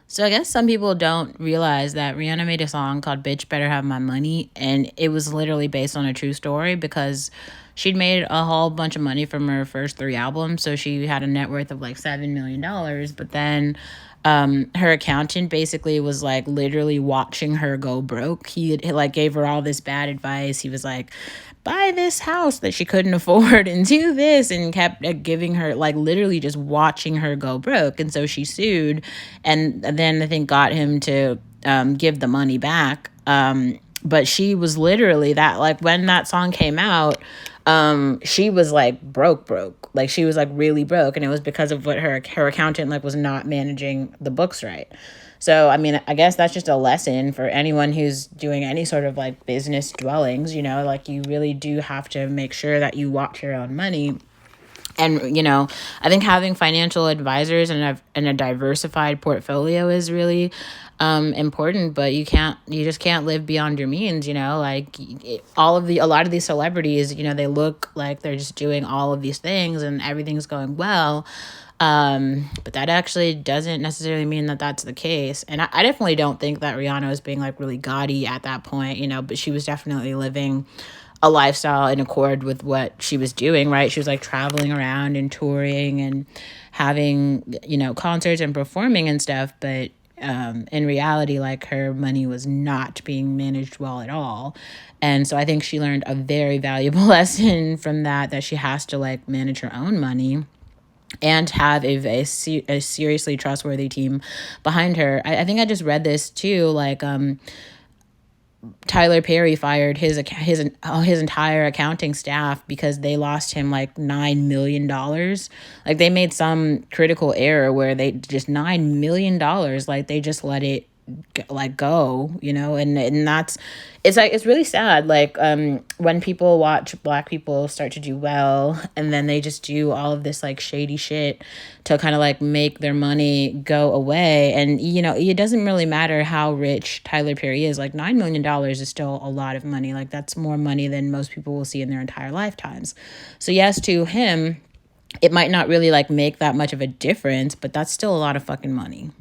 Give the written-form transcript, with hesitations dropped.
So I guess some people don't realize that Rihanna made a song called Bitch Better Have My Money, and it was literally based on a true story because she'd made a whole bunch of money from her first three albums. So she had a net worth of like $7 million. But then her accountant basically was like literally watching her go broke. He like gave her all this bad advice. He was like, buy this house that she couldn't afford and do this, and kept giving her, like, literally just watching her go broke. And so she sued, and then I think got him to give the money back. But she was literally that, like, when that song came out, she was like broke, like she was like really broke, and it was because of what her accountant like was not managing the books right. So I mean, I guess that's just a lesson for anyone who's doing any sort of like business dwellings, like you really do have to make sure that you watch your own money. And I think having financial advisors and a diversified portfolio is really important. But you just can't live beyond your means. Like a lot of these celebrities, they look like they're just doing all of these things and everything's going well. But that actually doesn't necessarily mean that that's the case. And I definitely don't think that Rihanna was being like really gaudy at that point, but she was definitely living a lifestyle in accord with what she was doing, right? She was like traveling around and touring and having, concerts and performing and stuff. But in reality, like her money was not being managed well at all. And so I think she learned a very valuable lesson from that she has to like manage her own money and have a seriously trustworthy team behind her. I think I just read this too, like Tyler Perry fired his entire accounting staff because they lost him like $9 million. Like they made some critical error where they just $9 million, like they just let it like go, and that's, it's like, it's really sad, like when people watch black people start to do well and then they just do all of this like shady shit to kind of like make their money go away. And it doesn't really matter how rich Tyler Perry is, like $9 million is still a lot of money. Like that's more money than most people will see in their entire lifetimes. So yes, to him it might not really like make that much of a difference, but that's still a lot of fucking money.